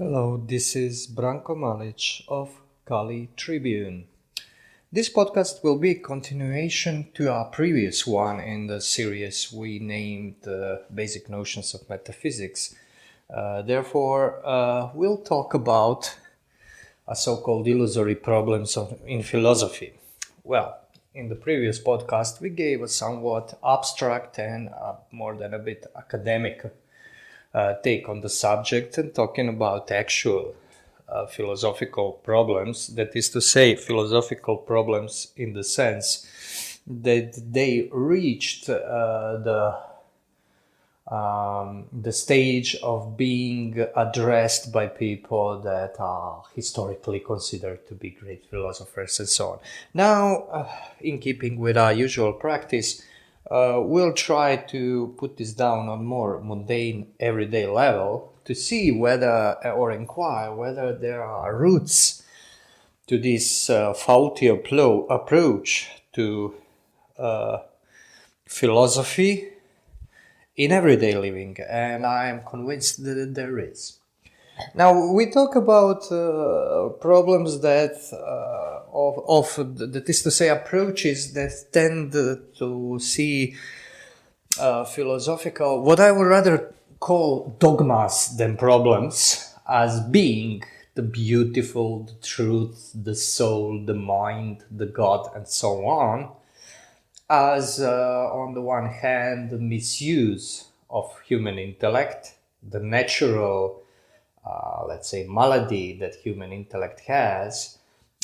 Hello, this is Branko Malic of Kali Tribune. This podcast will be a continuation to our previous one in the series we named Basic Notions of Metaphysics. Therefore, we'll talk about so-called illusory problems in philosophy. Well, in the previous podcast, we gave a somewhat abstract and more than a bit academic take on the subject and talking about actual philosophical problems, that is to say, philosophical problems in the sense that they reached the stage of being addressed by people that are historically considered to be great philosophers and so on. Now, in keeping with our usual practice, we'll try to put this down on more mundane, everyday level to see whether, or inquire whether there are roots to this faulty approach to philosophy in everyday living, and I am convinced that there is. Now we talk about problems that that is to say approaches that tend to see philosophical, what I would rather call dogmas than problems, as being the beautiful, the truth, the soul, the mind, the God, and so on, as on the one hand the misuse of human intellect, the natural let's say malady that human intellect has,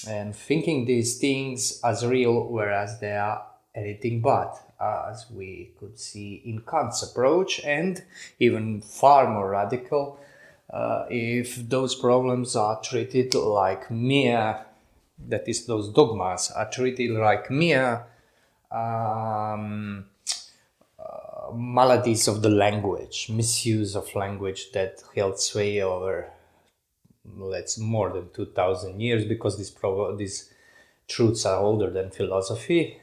and thinking these things as real whereas they are anything but, as we could see in Kant's approach, and even far more radical if those problems are treated like mere, that is, those dogmas are treated like mere maladies of the language, misuse of language that held sway over, let's, more than 2,000 years, because these truths are older than philosophy,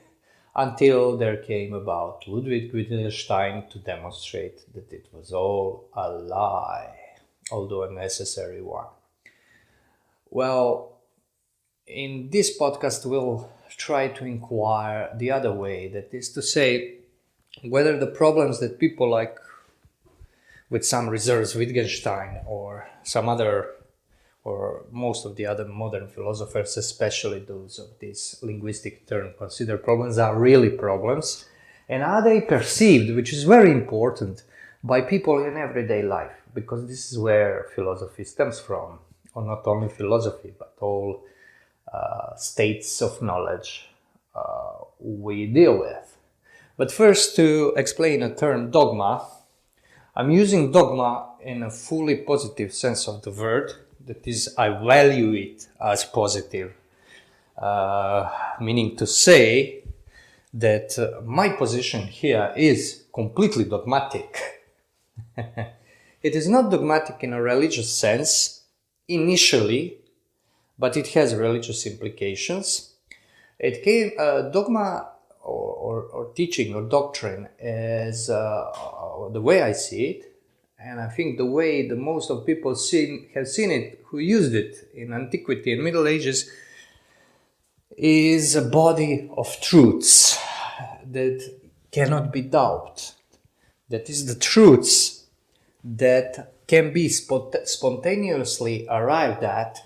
until there came about Ludwig Wittgenstein to demonstrate that it was all a lie, although a necessary one. Well, in this podcast we'll try to inquire the other way, that is to say, whether the problems that people like, with some reserves, Wittgenstein or some other, or most of the other modern philosophers, especially those of this linguistic term, consider problems, are really problems, and are they perceived, which is very important, by people in everyday life, because this is where philosophy stems from, or not only philosophy, but all states of knowledge we deal with. But first, to explain a term, dogma, I'm using dogma in a fully positive sense of the word. That is, I value it as positive, meaning to say that my position here is completely dogmatic. It is not dogmatic in a religious sense initially, but it has religious implications. Dogma or teaching or doctrine is the way I see it, and I think the way the most of people have seen it, who used it in antiquity and Middle Ages, is a body of truths that cannot be doubted. That is, the truths that can be spontaneously arrived at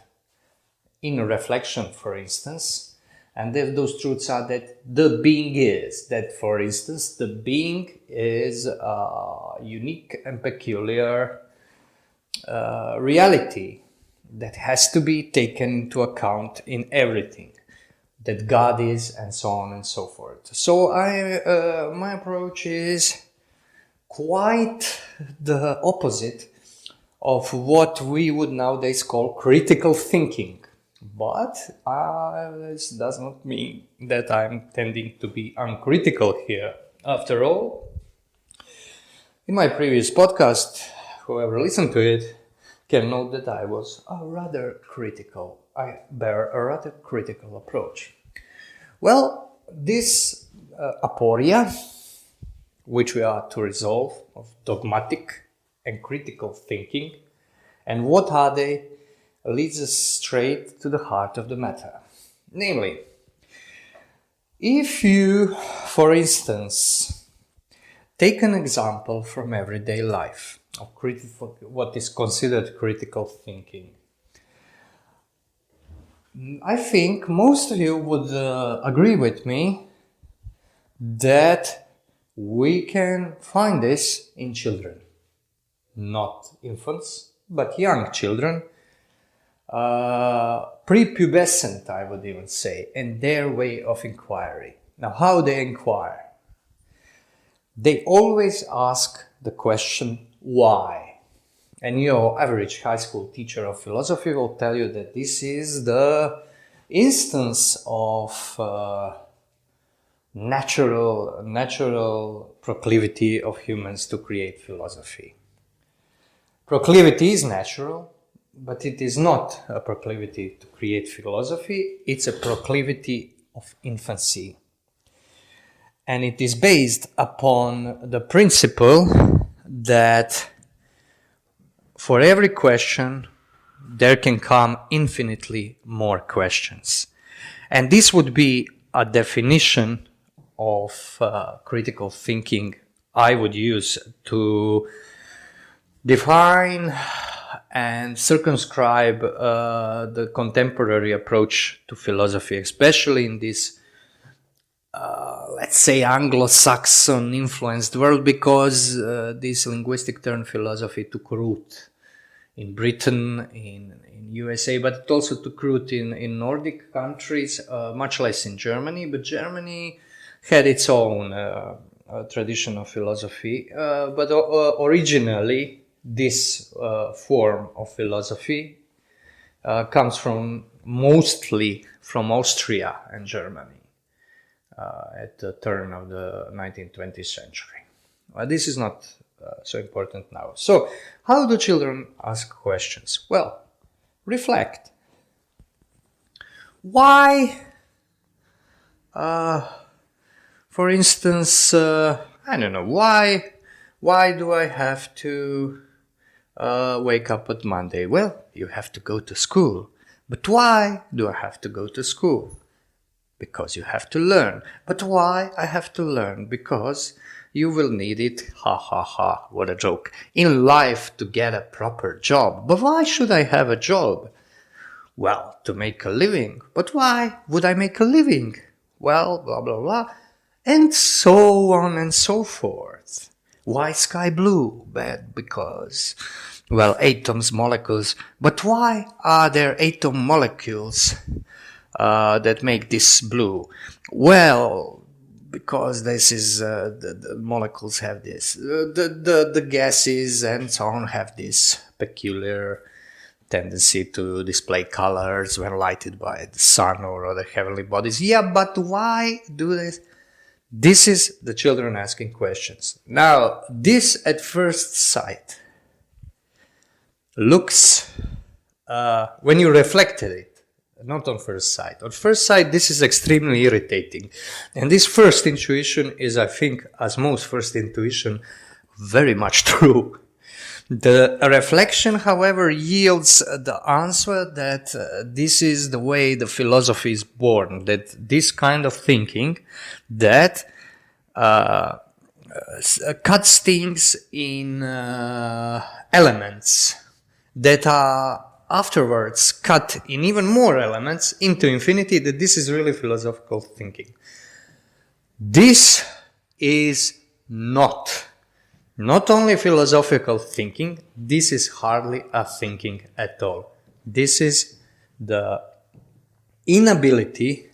in a reflection, for instance. And those truths are that the being is, that, for instance, the being is a unique and peculiar reality that has to be taken into account in everything, that God is, and so on and so forth. So my approach is quite the opposite of what we would nowadays call critical thinking. But this does not mean that I'm tending to be uncritical here. After all, in my previous podcast, whoever listened to it can note that I was rather critical. I bear a rather critical approach. Well, this aporia, which we are to resolve, of dogmatic and critical thinking, And what are they? Leads us straight to the heart of the matter. Namely, if you, for instance, take an example from everyday life of what is considered critical thinking, I think most of you would agree with me that we can find this in children, not infants, but young children, prepubescent, I would even say, and their way of inquiry. Now, how they inquire? They always ask the question, why? And your average high school teacher of philosophy will tell you that this is the instance of natural proclivity of humans to create philosophy. Proclivity is natural, but it is not a proclivity to create philosophy. It's a proclivity of infancy. And it is based upon the principle that for every question, there can come infinitely more questions. And this would be a definition of critical thinking I would use to define and circumscribe the contemporary approach to philosophy, especially in this, let's say, Anglo-Saxon influenced world, because this linguistic term philosophy took root in Britain, in USA, but it also took root in Nordic countries, much less in Germany. But Germany had its own tradition of philosophy. But originally, this form of philosophy comes mostly from Austria and Germany at the turn of the 19th, 20th century. This is not so important now. So, how do children ask questions? Well, reflect. Why, for instance, I don't know, why do I have to wake up on Monday? Well, you have to go to school. But why do I have to go to school? Because you have to learn. But why I have to learn? Because you will need it, ha ha ha, what a joke, in life to get a proper job. But why should I have a job? Well, to make a living. But why would I make a living? Well, blah blah blah, and so on and so forth. Why sky blue? Bad because, well, atoms, molecules. But why are there atom molecules that make this blue? Well, because this is the molecules have this, the gases and so on have this peculiar tendency to display colors when lighted by the sun or other heavenly bodies. Yeah, but why do this? This is the children asking questions. Now, this at first sight looks, when you reflect at it, not on first sight. On first sight, this is extremely irritating. And this first intuition is, I think, as most first intuition, very much true. The reflection, however, yields the answer that this is the way the philosophy is born, that this kind of thinking that cuts things in elements that are afterwards cut in even more elements into infinity, that this is really philosophical thinking. This is not only philosophical thinking, this is hardly a thinking at all. This is the inability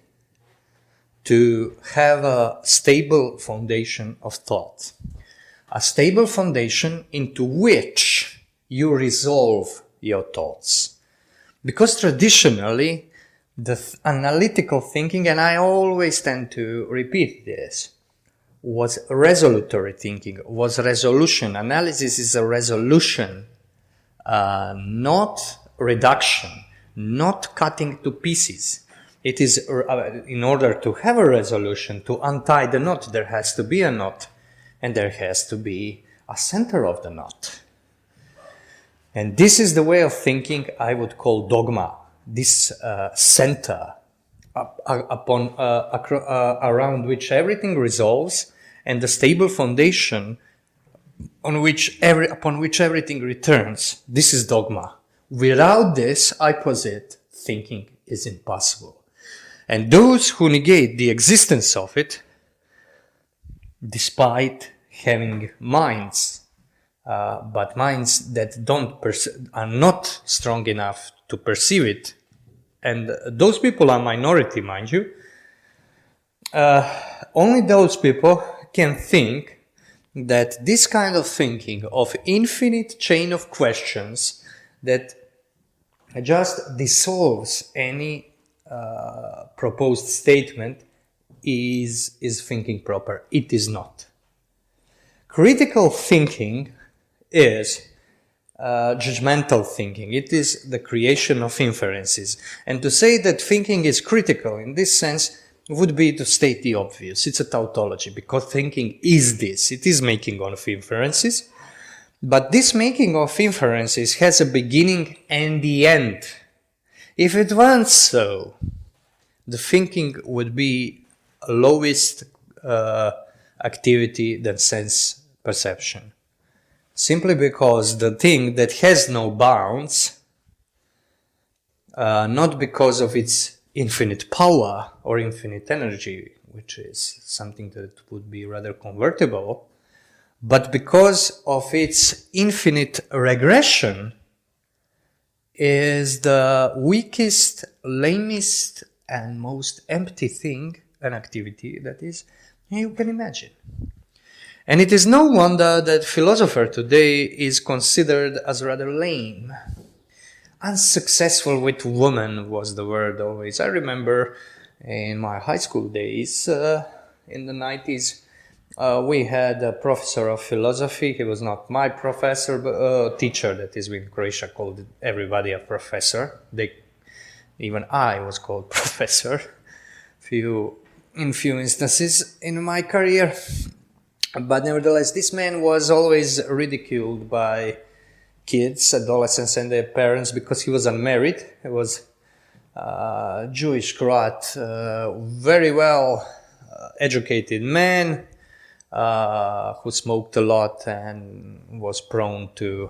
to have a stable foundation of thought. A stable foundation into which you resolve your thoughts. Because traditionally, the analytical thinking, and I always tend to repeat this, was resolutory thinking, was resolution. Analysis is a resolution, not reduction, not cutting to pieces. It is, in order to have a resolution, to untie the knot, there has to be a knot, and there has to be a center of the knot. And this is the way of thinking I would call dogma, this center around which everything resolves, and the stable foundation upon which everything returns. This is dogma. Without this, I posit, thinking is impossible. And those who negate the existence of it, despite having minds, but minds that are not strong enough to perceive it, and those people are minority, mind you, only those people can think that this kind of thinking of infinite chain of questions that just dissolves any proposed statement is thinking proper. It is not. Critical thinking is judgmental thinking. It is the creation of inferences. And to say that thinking is critical in this sense would be to state the obvious. It's a tautology, because thinking is this. It is making of inferences. But this making of inferences has a beginning and the end. If it weren't so, the thinking would be lowest activity than sense perception. Simply because the thing that has no bounds, not because of its infinite power or infinite energy, which is something that would be rather convertible, but because of its infinite regression, is the weakest, lamest, and most empty thing, an activity that is, you can imagine. And it is no wonder that philosopher today is considered as rather lame. Unsuccessful with women was the word always. I remember in my high school days, in the 90s, we had a professor of philosophy. He was not my professor, but a teacher, that is, in Croatia called everybody a professor. Even I was called professor in few instances in my career. But nevertheless, this man was always ridiculed by kids, adolescents, and their parents because he was unmarried. He was a Jewish Croat, very well educated man who smoked a lot and was prone to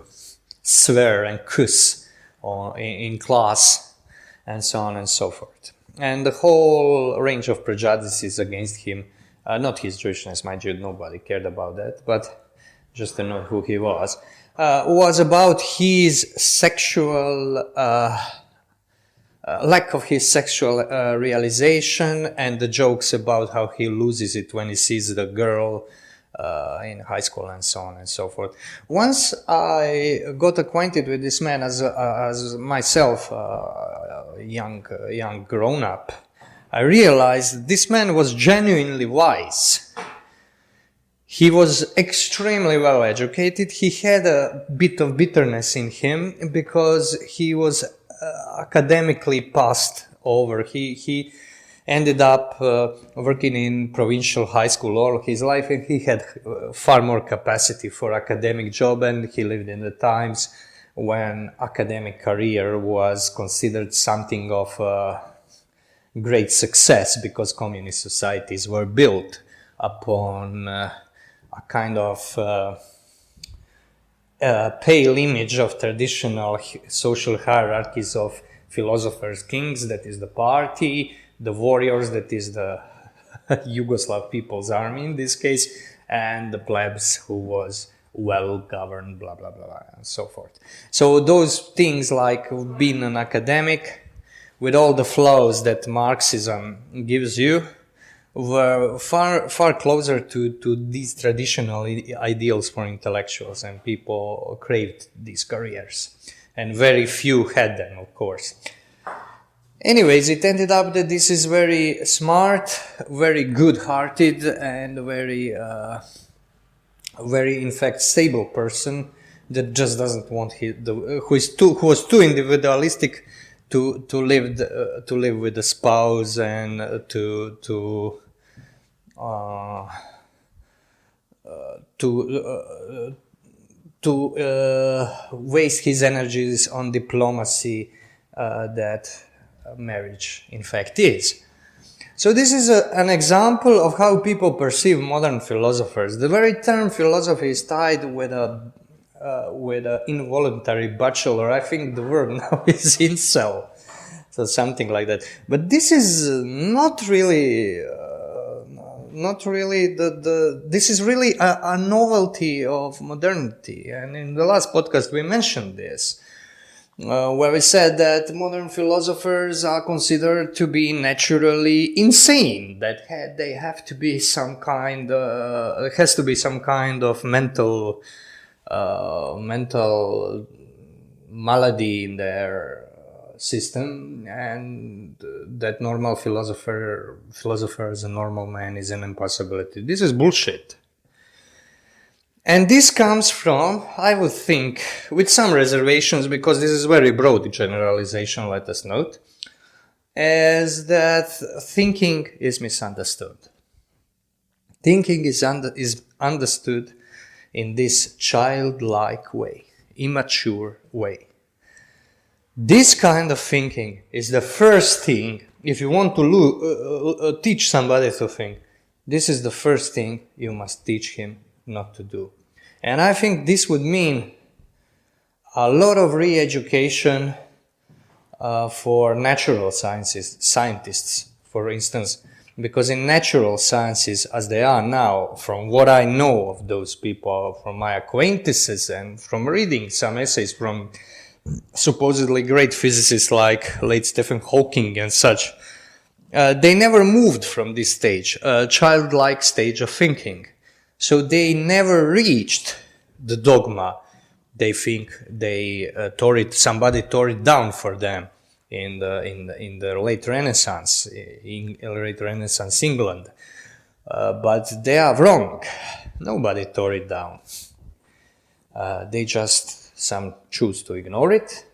swear and cuss in class, and so on and so forth. And the whole range of prejudices against him, not his Jewishness, mind you, nobody cared about that, but just to know who he was about his sexual, lack of his sexual realization, and the jokes about how he loses it when he sees the girl in high school, and so on and so forth. Once I got acquainted with this man as myself, young grown-up, I realized this man was genuinely wise. He was extremely well educated. He had a bit of bitterness in him because he was academically passed over. He ended up working in provincial high school all his life, and he had far more capacity for academic job, and he lived in the times when academic career was considered something of great success, because communist societies were built upon a kind of pale image of traditional social hierarchies of philosophers, kings, that is the party, the warriors, that is the Yugoslav People's Army in this case, and the plebs, who was well governed, blah, blah, blah, blah, and so forth. So those things, like being an academic, with all the flaws that Marxism gives you, were far closer to these traditional ideals for intellectuals, and people craved these careers. And very few had them, of course. Anyways, it ended up that this is very smart, very good-hearted, and very, in fact, stable person that just doesn't want who was too individualistic to live with the spouse, and to waste his energies on diplomacy that marriage in fact is. So this is an example of how people perceive modern philosophers. The very term philosophy is tied with a involuntary bachelor. I think the word now is incel, so something like that. But this is not really this is really a novelty of modernity. And in the last podcast we mentioned this, where we said that modern philosophers are considered to be naturally insane, that they have to be some kind, there has to be some kind of mental malady in their system, and that normal philosopher as a normal man is an impossibility. This is bullshit. And this comes from, I would think, with some reservations, because this is very broad generalization, let us note, is that thinking is misunderstood. Thinking is understood in this childlike way, immature way. This kind of thinking is the first thing, if you want to teach somebody to think, this is the first thing you must teach him not to do. And I think this would mean a lot of re-education for natural scientists, for instance, because in natural sciences, as they are now, from what I know of those people, from my acquaintances and from reading some essays from supposedly great physicists like late Stephen Hawking and such, they never moved from this stage, childlike stage of thinking. So they never reached the dogma. They think somebody tore it down for them in the late Renaissance, in late Renaissance England. But they are wrong. Nobody tore it down. Some choose to ignore it,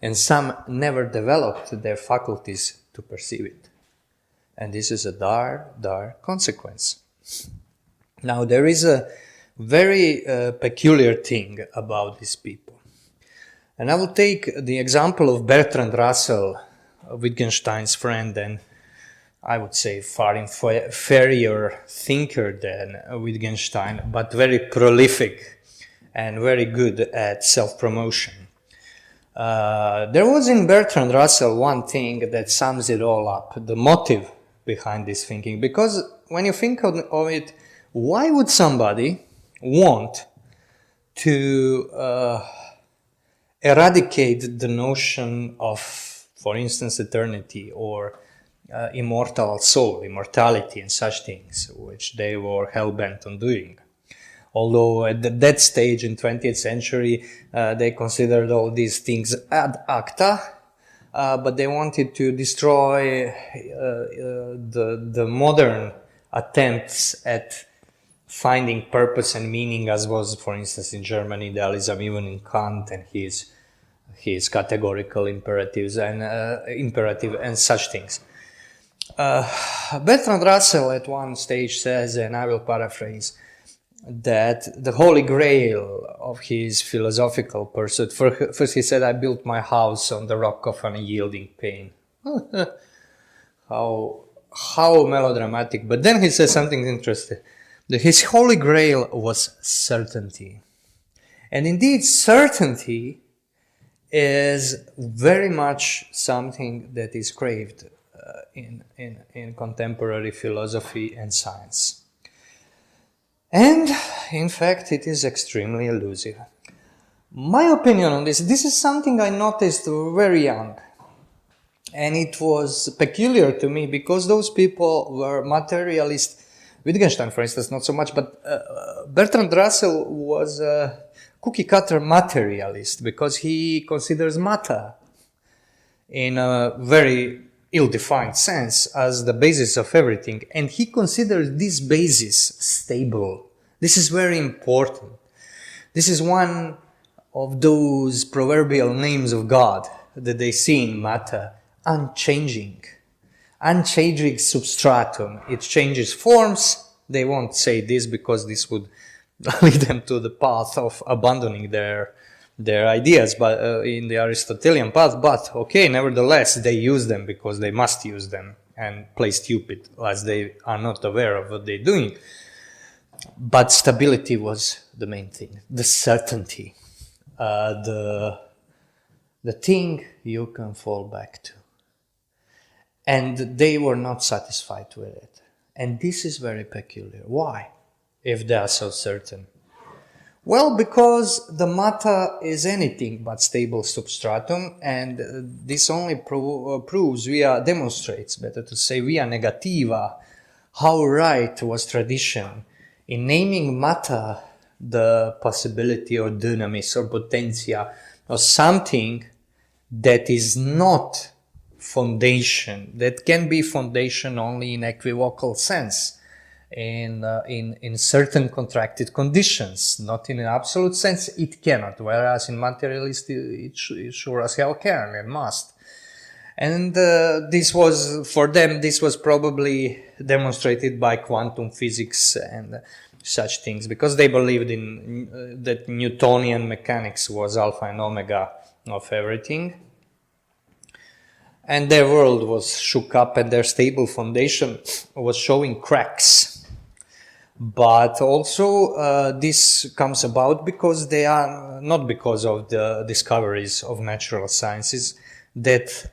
and some never developed their faculties to perceive it. And this is a dire consequence. Now, there is a very peculiar thing about these people. And I will take the example of Bertrand Russell, Wittgenstein's friend, and I would say far inferior thinker than Wittgenstein, but very prolific and very good at self-promotion. There was in Bertrand Russell one thing that sums it all up, the motive behind this thinking. Because when you think of it, why would somebody want to eradicate the notion of, for instance, eternity or immortal soul, immortality and such things, which they were hell-bent on doing? Although at that stage in 20th century, they considered all these things ad acta, but they wanted to destroy the modern attempts at finding purpose and meaning, as was, for instance, in German idealism, even in Kant and his categorical imperatives and imperative and such things. Bertrand Russell at one stage says, and I will paraphrase, that the holy grail of his philosophical pursuit, first he said, I built my house on the rock of unyielding pain. How melodramatic. But then he says something interesting. His holy grail was certainty. And indeed, certainty is very much something that is craved in contemporary philosophy and science. And, in fact, it is extremely elusive. My opinion on this is something I noticed very young. And it was peculiar to me because those people were materialist. Wittgenstein, for instance, not so much, but Bertrand Russell was a cookie-cutter materialist because he considers matter in a very ill-defined sense as the basis of everything. And he considers this basis stable. This is very important. This is one of those proverbial names of God that they see in matter, unchanging. Unchanging substratum. It changes forms. They won't say this because this would lead them to the path of abandoning their ideas, but in the Aristotelian path. But okay, nevertheless, they use them because they must use them and play stupid as they are not aware of what they're doing. But stability was the main thing, the certainty, the thing you can fall back to. And they were not satisfied with it. And this is very peculiar. Why? If they are so certain. Well, because the matter is anything but stable substratum, and this only demonstrates, better to say, via negativa, how right was tradition in naming matter the possibility or dynamis or potentia or something that is not foundation, that can be foundation only in equivocal sense. In certain contracted conditions, not in an absolute sense, it cannot, whereas in materialist it sure as hell can and must. And this was, for them, this was probably demonstrated by quantum physics and such things, because they believed in that Newtonian mechanics was alpha and omega of everything. And their world was shook up and their stable foundation was showing cracks. But also this comes about because they are not because of the discoveries of natural sciences that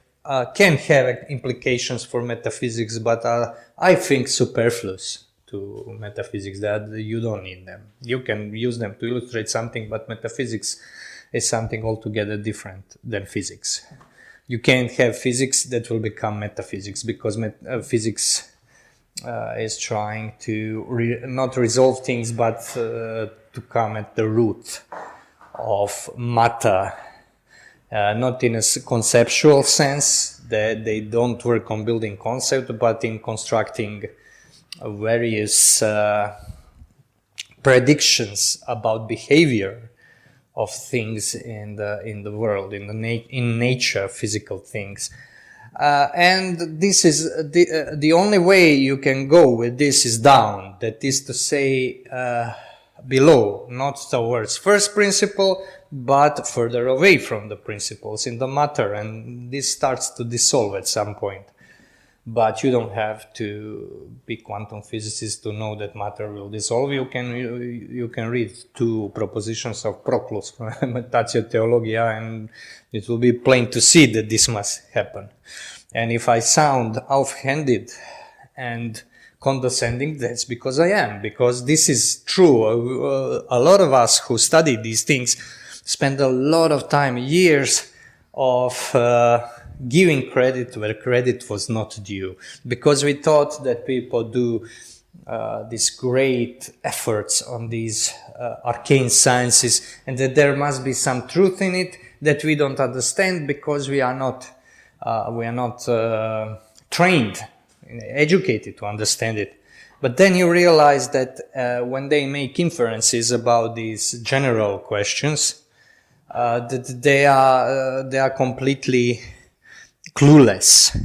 can have implications for metaphysics, but are, I think, superfluous to metaphysics, that you don't need them. You can use them to illustrate something, but metaphysics is something altogether different than physics. You can't have physics that will become metaphysics, because physics is trying to not resolve things, but to come at the root of matter, not in a conceptual sense, that they don't work on building concept, but in constructing various predictions about behavior of things in the world, in nature, physical things. And this is the only way you can go with this is down, that is to say below, not towards first principle, but further away from the principles in the matter, and this starts to dissolve at some point. But you don't have to be quantum physicist to know that matter will dissolve. You can read 2 propositions of Proclus from Mutatio Theologia, and it will be plain to see that this must happen. And if I sound offhanded and condescending, that's because I am, because this is true. A lot of us who study these things spend a lot of time, years of giving credit where credit was not due, because we thought that people do these great efforts on these arcane sciences, and that there must be some truth in it that we don't understand because we are not trained, educated to understand it. But then you realize that when they make inferences about these general questions, that they are completely clueless.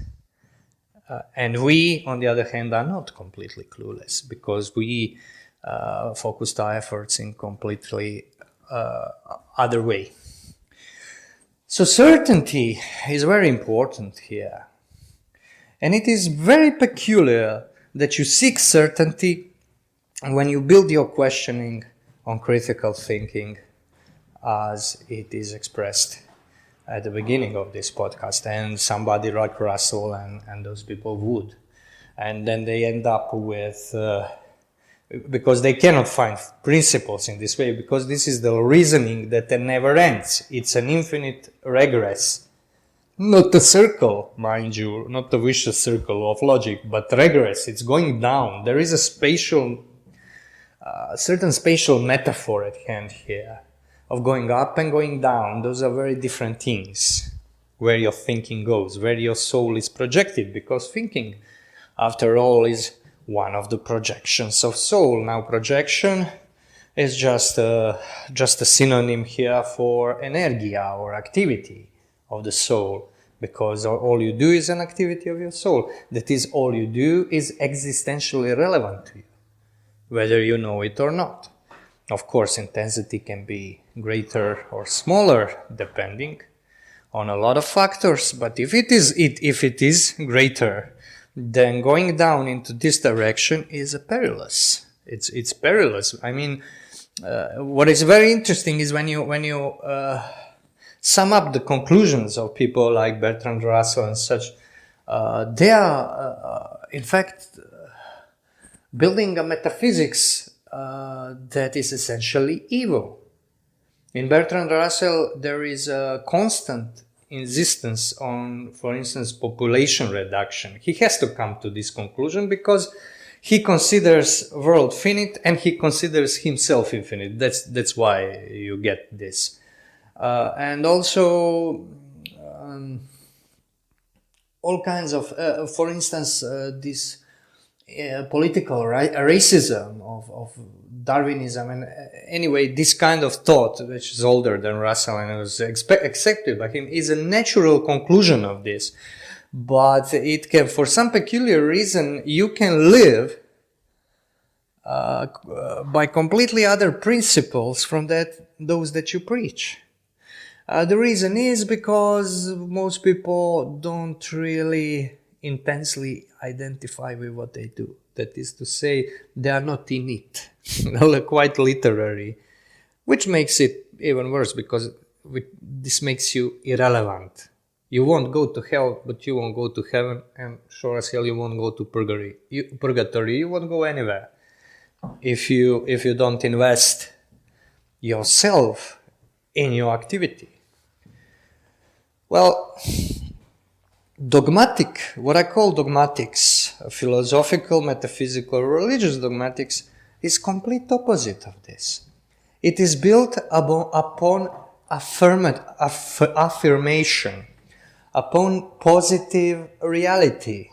And we, on the other hand, are not completely clueless, because we focused our efforts in completely other way. So certainty is very important here. And it is very peculiar that you seek certainty when you build your questioning on critical thinking, as it is expressed at the beginning of this podcast, and somebody like Russell and those people would. And then they end up with, because they cannot find principles in this way, because this is the reasoning that never ends. It's an infinite regress. Not a circle, mind you, not a vicious circle of logic, but regress. It's going down. There is a certain spatial metaphor at hand here, of going up and going down. Those are very different things, where your thinking goes, where your soul is projected, because thinking, after all, is one of the projections of soul. Now, projection is just a synonym here for energia, or activity of the soul, because all you do is an activity of your soul. That is, all you do is existentially relevant to you, whether you know it or not. Of course, intensity can be greater or smaller depending on a lot of factors, but if it is greater, then going down into this direction is perilous. It's perilous. I mean, what is very interesting is when you sum up the conclusions of people like Bertrand Russell and such, they are in fact building a metaphysics that is essentially evil. In Bertrand Russell, there is a constant insistence on, for instance, population reduction. He has to come to this conclusion because he considers world finite and he considers himself infinite. That's why you get this. And also all kinds of, for instance, this political racism of Darwinism, and anyway, this kind of thought, which is older than Russell and was accepted by him, is a natural conclusion of this. But it can, for some peculiar reason, you can live by completely other principles from those that you preach. The reason is because most people don't really intensely identify with what they do. That is to say, they are not in it. They're quite literary, which makes it even worse because this makes you irrelevant. You won't go to hell, but you won't go to heaven, and sure as hell you won't go to purgatory. You won't go anywhere if you don't invest yourself in your activity. Well, dogmatic, what I call dogmatics, philosophical, metaphysical, religious dogmatics, is complete opposite of this. It is built upon affirmation, upon positive reality.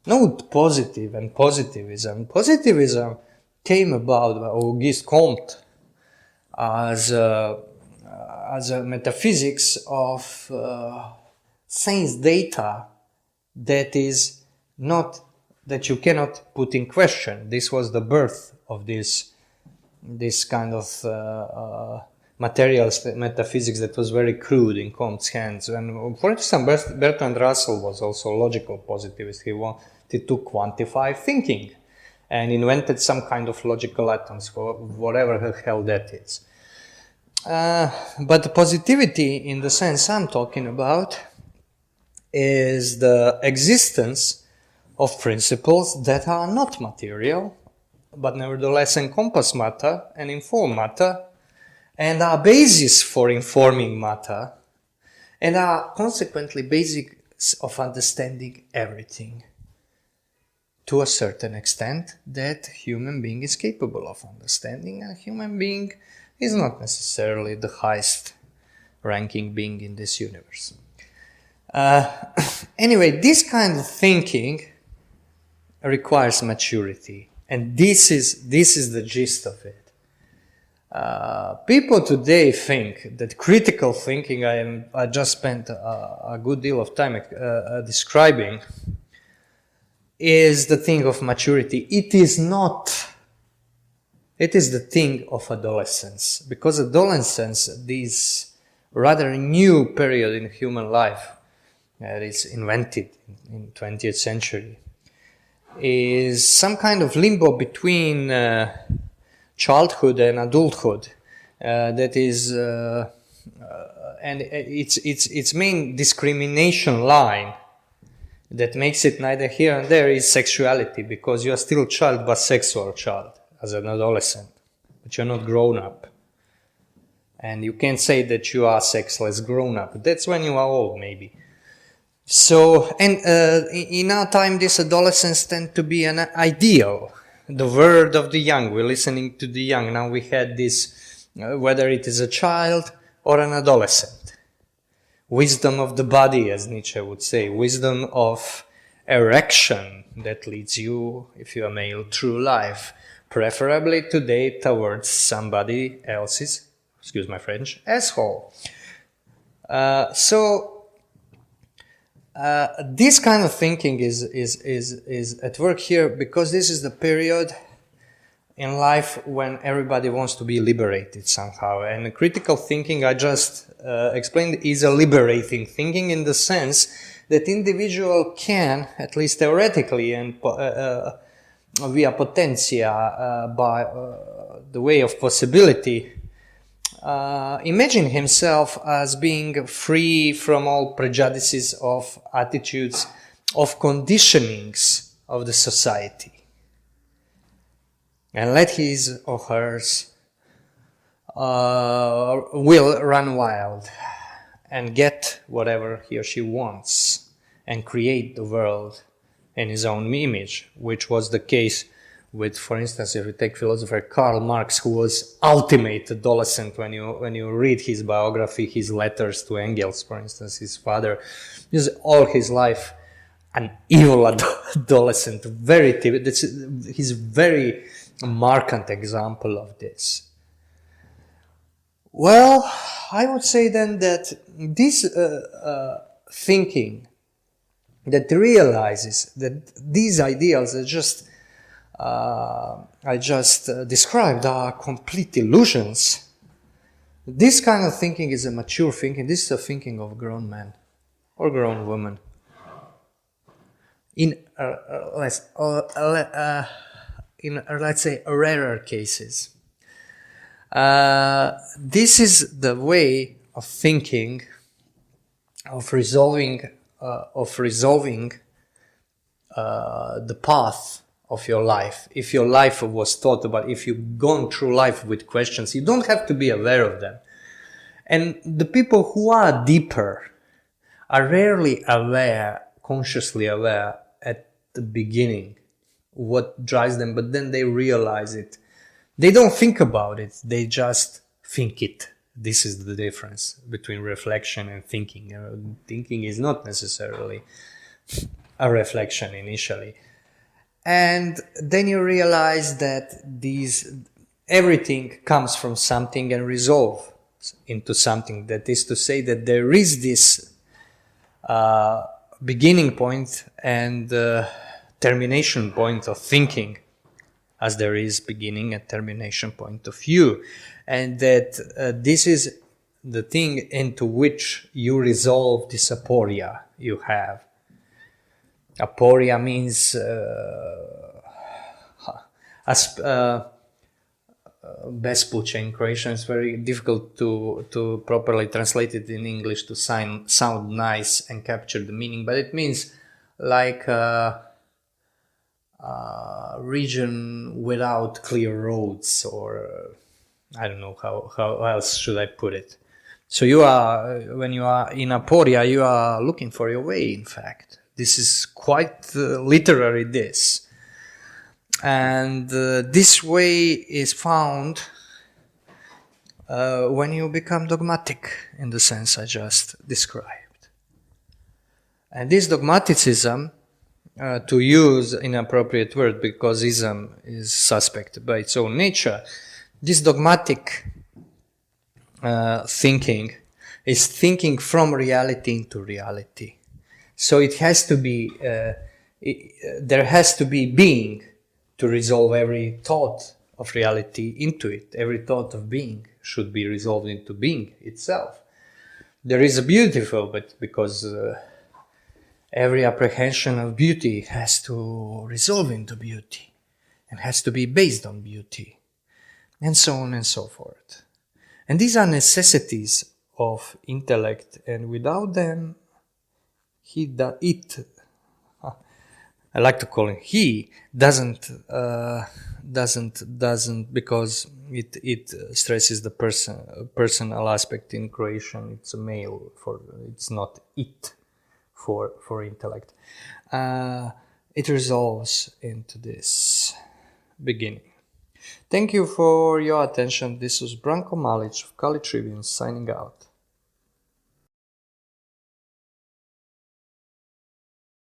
Note positive and positivism. Positivism came about by Auguste Comte as a metaphysics of sense data that is not, that you cannot put in question. This was the birth of this kind of materialist metaphysics that was very crude in Comte's hands. And for instance, Bertrand Russell was also a logical positivist. He wanted to quantify thinking and invented some kind of logical atoms for whatever the hell that is. But the positivity, in the sense I'm talking about, is the existence of principles that are not material, but nevertheless encompass matter and inform matter, and are basis for informing matter, and are consequently basics of understanding everything to a certain extent that human being is capable of understanding, and human being is not necessarily the highest ranking being in this universe. Anyway, this kind of thinking requires maturity, and this is the gist of it. People today think that critical thinking, I just spent a good deal of time describing, is the thing of maturity. It is not. It is the thing of adolescence, because adolescence, this rather new period in human life that is invented in 20th century, is some kind of limbo between childhood and adulthood. That is, and its main discrimination line that makes it neither here and there is sexuality, because you are still a child, but sexual child as an adolescent, but you're not grown up. And you can't say that you are sexless grown up. That's when you are old, maybe. So, and in our time, these adolescents tend to be an ideal, the word of the young. We're listening to the young. Now we had this, whether it is a child or an adolescent. Wisdom of the body, as Nietzsche would say. Wisdom of erection that leads you, if you're male, through life. Preferably today towards somebody else's, excuse my French, asshole. This kind of thinking is at work here, because this is the period in life when everybody wants to be liberated somehow. And critical thinking, I just explained, is a liberating thinking in the sense that individual can, at least theoretically and via potentia, by the way of possibility, imagine himself as being free from all prejudices of attitudes, of conditionings of the society, and let his or hers will run wild and get whatever he or she wants and create the world in his own image, which was the case with, for instance, if you take philosopher Karl Marx, who was ultimate adolescent. When you read his biography, his letters to Engels, for instance, his father, is all his life an evil adolescent. He's very markant example of this. Well, I would say then that this thinking that realizes that these ideals I just described are complete illusions, this kind of thinking is a mature thinking. This is a thinking of grown man or grown woman. In let's say rarer cases, this is the way of thinking, of resolving the path of your life. If your life was thought about, if you've gone through life with questions, you don't have to be aware of them. And the people who are deeper are rarely aware, consciously aware at the beginning what drives them, but then they realize it. They don't think about it, they just think it. This is the difference between reflection and thinking. Thinking is not necessarily a reflection initially. And then you realize that everything comes from something and resolves into something. That is to say that there is this beginning point and termination point of thinking, as there is beginning and termination point of view. And that this is the thing into which you resolve this aporia you have. Aporia means bespuće in Croatian. It's very difficult to properly translate it in English to sound nice and capture the meaning, but it means like a region without clear roads, or I don't know how else should I put it. So when you are in aporia, you are looking for your way, in fact. This is quite literary, this. And this way is found when you become dogmatic, in the sense I just described. And this dogmaticism, to use an appropriate word because ism is suspect by its own nature, this dogmatic thinking is thinking from reality into reality. So it has to be, there has to be being to resolve every thought of reality into it. Every thought of being should be resolved into being itself. There is a beautiful, but because every apprehension of beauty has to resolve into beauty and has to be based on beauty, and so on and so forth. And these are necessities of intellect, and without them, I like to call him he doesn't because it stresses the personal aspect in Croatian. It's a male it's not it for intellect. It resolves into this beginning. Thank you for your attention. This was Branko Malic of Kali Tribune signing out.